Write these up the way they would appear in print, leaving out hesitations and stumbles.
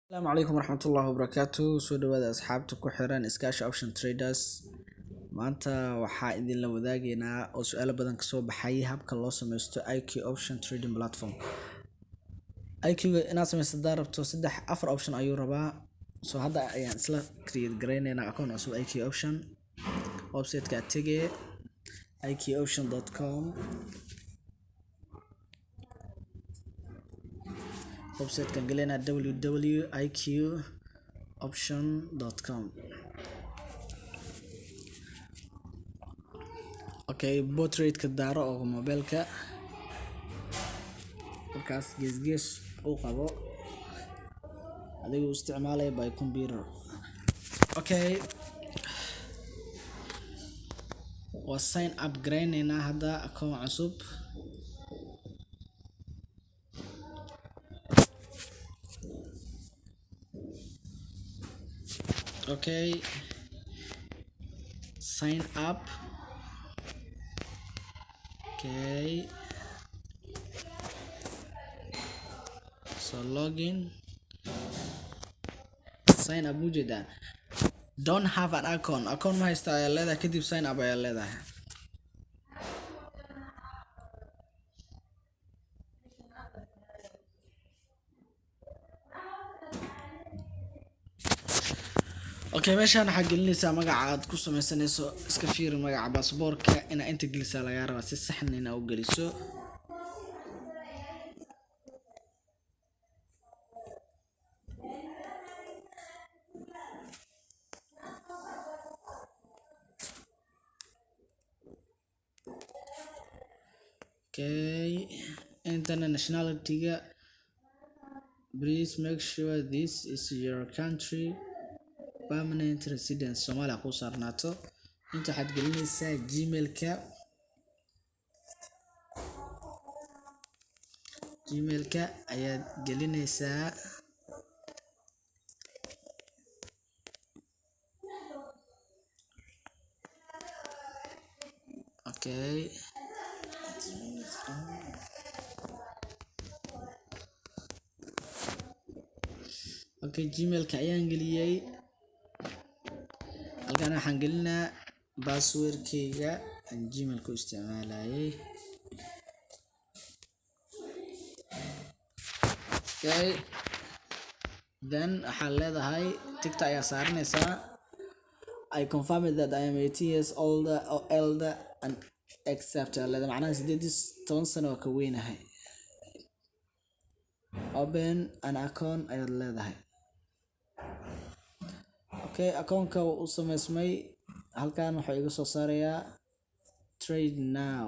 السلام عليكم ورحمة الله وبركاته soo dhawaada asxaabta ku xiran Iskaashi Option Traders maanta waxaa idin la wadaagaynaa oo su'aalo badan ka soo baxay habka loo sameysto IQ Option Trading Platform IQ inaad sameysato darabto afar option ayuu rabaa soo hadda ayaan isla create gareynaynaa account cusub IQ Option website ka tagay iqoption.com website kan galena www.iqoption.com okay bot rate ka daaro oo mobilka markaas gees uu qabo adigu isticmaalay by computer okay waa sign up gareynayna hadda account cusub okay sign up okay so login sign up mujeda don't have an account ma haysta ayaa leedahay kadib sign up ayaa leedahay okay meeshaan waxaa gelinaysaa magaca aad ku sameysanayso iska fiiri magaca baasaboorka inaa inta gelisaa laga rabaa si saxan inaa u geliso okay internationality-ga please make sure this is your country permanent residence Soomaaliya ku saarnaato inta waxaad gelinaysaa gmailka ayaad gelinaysaa okay gmailka ayaan geliyay halkan waxaan gelinaa passwordkayga aan gmail ku isticmaalayay okay then waxaan leedahay tigta ayaa saaranaysaa I confirm that I am 18 years older or elder and accept leedahay macnaha 18 sano oo ka weynahay open an account ayaad leedahay okay account-ka uu sameysmay halkan waxa iga soo saarayaa trade now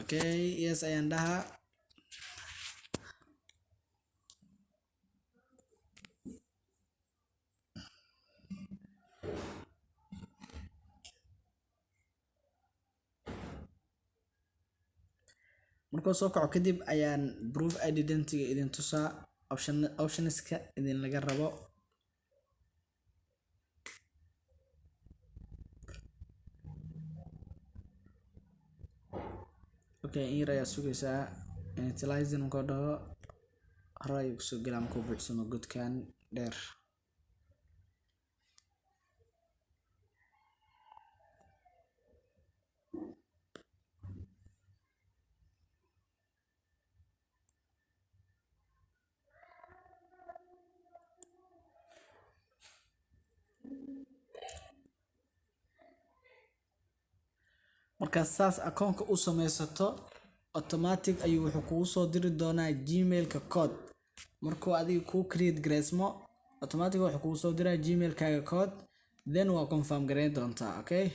okay yes ayaan dhahaa markuu soo kaco kadib ayaan proof identity idin tusaa optionska idin laga rabo okay in yar ayaa sugaysaa initializing markuu dhaho hore ayuu kusoo gelaa markuu buuxsamo godkan dheer marka saas account-ka u sameysato automatic ayuu wuxuu kugu soo diri doonaa gmail-ka code markuu adiga ku create gareysmo automatic wuxuu kugu soo diraa gmail-kaaga code then waa confirm gareyn doontaa okay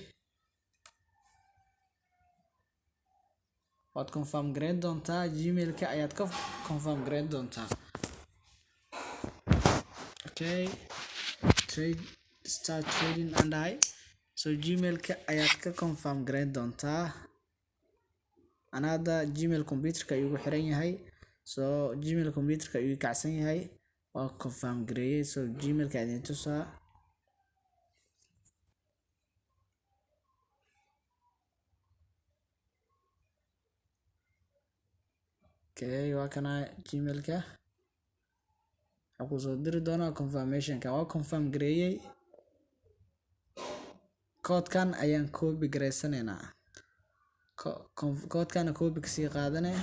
waad confirm gareyn doontaa gmail-ka ayaad ka confirm gareyn doontaa okay start trading and so gmail-ka ayaad ka confirm gareyn doontaa anada gmail computer-ka ayuu ugu xiran yahay so gmail computer-ka ayuu kacsan yahay waa confirm gareeyay so gmail-ka idin tusaa okay waa kana gmailka waxaa kusoo diri doonaa confirmationka. waa confirm gareeyey, koodkan ayaan copy gareysanaynaa, koodkana copy kasii qaadanay,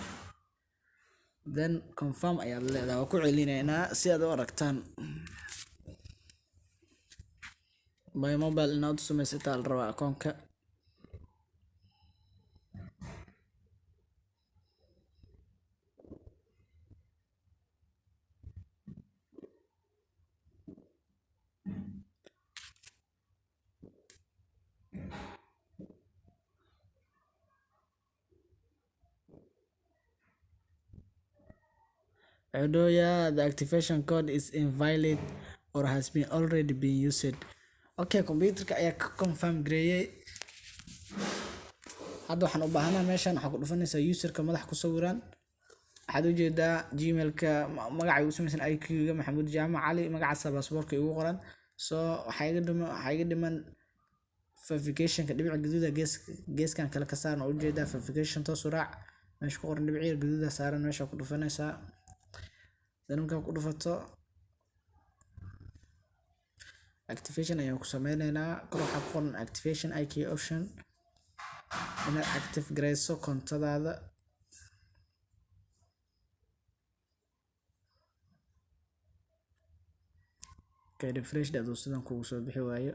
then confirm ayaad leedahay. waa ku celinaynaa si aad u aragtaan. by mobile inaad u samaysataa la rabaa akoonka. Adoya, the activation code is invalid or has been already been used. Okay, computerka ayaa ka confirm gareeyay. hadda waxaan u baahanaa meeshan waxaa ku dhufanaysaa userka madax ku sawiran. waxaad u jeedaa gmailka magaca ugu samaysan IQ-ga Maxamuud Jaamac Cali, magacaasa baasaboorka igu qoran. so waxaa iga dhiman verificationka dhibic gaduuda geeskan kale ka saaran oo u jeedaa verification toos u raac meesha ku qoran dhibic gaduuda saaran meesha ku dhufanaysaa. markaa ku dhufato activation ayaan ku sameynaynaa. kor waxaa ku qoran activation IQ option, inaad active gareyso koontadaada. okay, refresh aduu sidan kugu soo bixi waayo.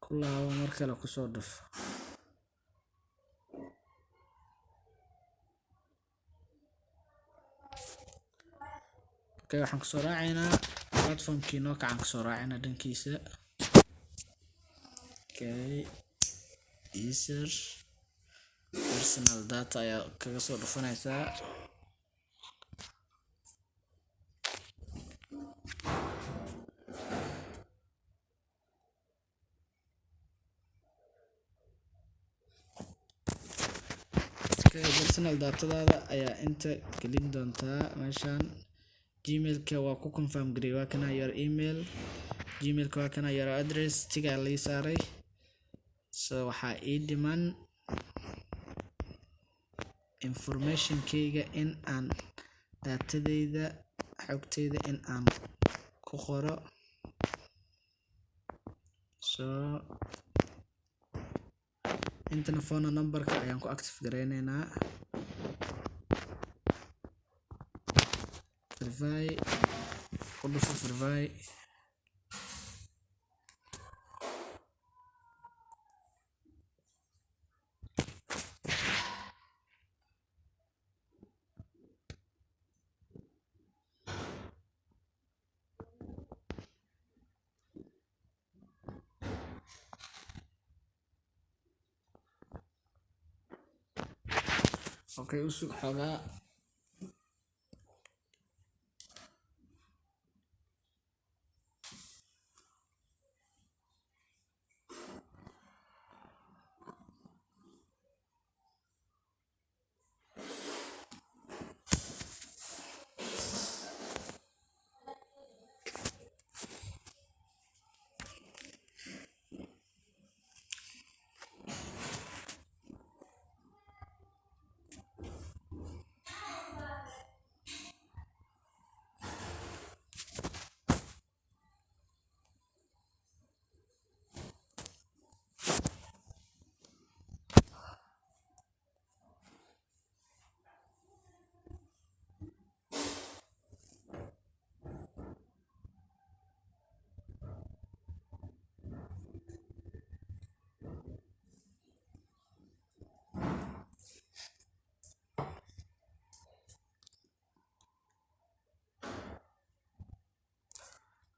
kulaaba mar kale kusoo dhufo. okay, waxaan kusoo raacaynaa platformkii noo kacaan kusoo raacaynaa dhankiisa. okay, user personal data ayaa kaga soo dhufanaysaa. personal datadaada ayaa inta gelin doontaa meeshan. gmailka waa ku confirm gareey, waa kana your email, gmailka waa kana your address, tigaa lii saaray. so waxaa ii dhiman informationkayga in aan datadayda xogtayda in aan ku qoro. so intana phone numberka ayaan ku active gareynaynaa. verify ku dhufo verify. okay, usug xoogaa.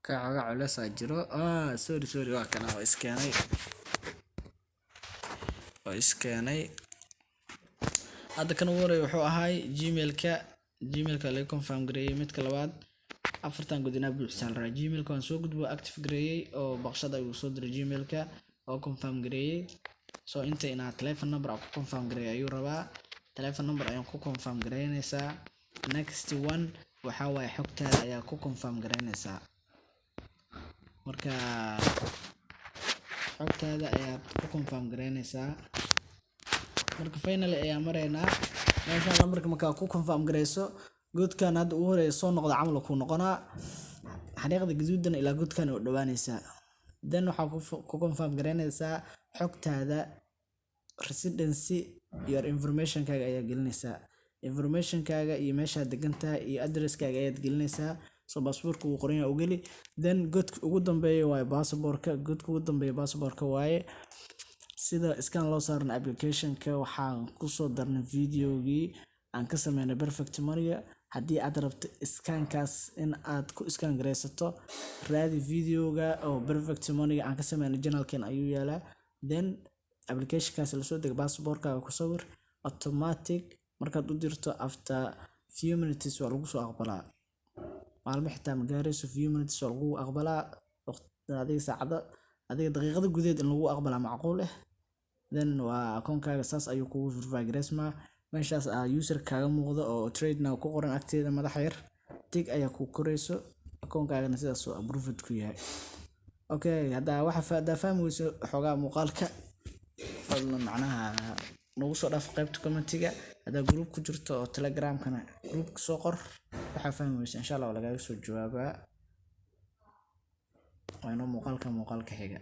kaaga culeys aa jiro. sorry waa kana waa iskeenay. hadda kan ugu horeeya wuxuu ahay gmailka laga confirm gareeyay. midka labaad afartan god inaa buuxisaan la rabaa. gmailka waan soo gudbo active gareeyay oo baqshada ayuu soo diray gmailka. oo confirm gareeyay. So inta inaad telephone number ku confirm gareeyo ayuu rabaa. Telephone number ayaan ku confirm gareynaysaa. Next one waxa waaye xogtaada ayaa ku confirm gareynaysaa. Marka xogtaada ayaa ku confirm gareynaysaa. Marka finally ayaa mareynaa meesha lambarka markaa ku confirm gareyso godkan hadda ugu horeeyo soo noqdo camal ku noqonaa xariiqda gaduudan ilaa godkan u dhawaanaysaa. Then waxaa ku confirm gareynaysaa xogtaada residency iyo information kaaga ayaa gelinaysaa. Information kaaga iyo meesha degantahay iyo address kaaga ayaad gelinaysaa. So passport uu qoran yahay u geli. Then godka ugu dambeeyo waa passport-ka. Godka ugu dambeeyo passport-ka waaye sida scan loo saaran application-ka. waxaan ku soo darnay videogii aan ka sameynay perfect money. Haddii aad rabto scan-kaas in aad ku scan gareysato raadi videoga oo perfect money aan ka sameynay channel-keen ayuu yaalaa. Then application-kaas la soo deg passport-kaaga ku sawir automatic markaad u dirto after few minutes waa lagu soo aqbalaa. maalmo xitaa ma gaarayso few minutes waa lagu aqbalaa. adiga saacada adiga daqiiqada gudaheed in lagu aqbalaa macquul ah. Then waa akoonkaaga saas ayuu kugu verify gareysmaa. meeshaas user kaaga muuqdo oo trade now ku qoran agteeda madax yar tig ayaa ku koreyso akoonkaagana sidaas oo approved ku yahay. Okay, hadda waxa fahmi weyso xogaa muuqaalka fadlan macnaha nagu soo dhaaf qaybta commentiga. hadda group ku jirto oo telegram-kana group soo qor waxa fahmi weyso insha Allah lagaaga soo jawaabaa. waa inoo muuqaalka xiga.